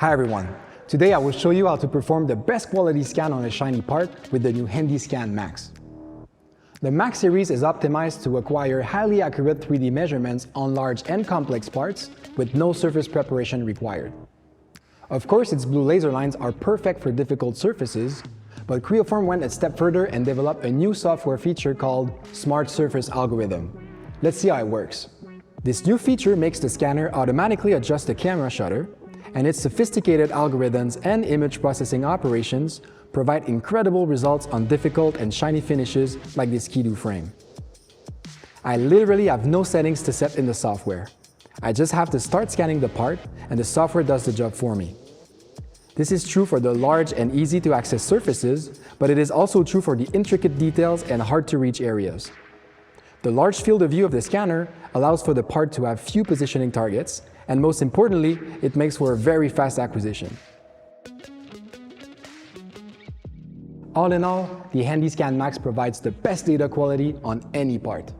Hi everyone! Today I will show you how to perform the best quality scan on a shiny part with the new HandySCAN MAX. The MAX series is optimized to acquire highly accurate 3D measurements on large and complex parts with no surface preparation required. Of course, its blue laser lines are perfect for difficult surfaces, but creaform went a step further and developed a new software feature called Smart Surface Algorithm. Let's see how it works. This new feature makes the scanner automatically adjust the camera shutter, and its sophisticated algorithms and image processing operations provide incredible results on difficult and shiny finishes like this Ski-Doo frame. I literally have no settings to set in the software. I just have to start scanning the part, and the software does the job for me. This is true for the large and easy-to-access surfaces, but it is also true for the intricate details and hard-to-reach areas. The large field of view of the scanner allows for the part to have few positioning targets, and most importantly, it makes for a very fast acquisition. All in all, the HandySCAN MAX provides the best data quality on any part.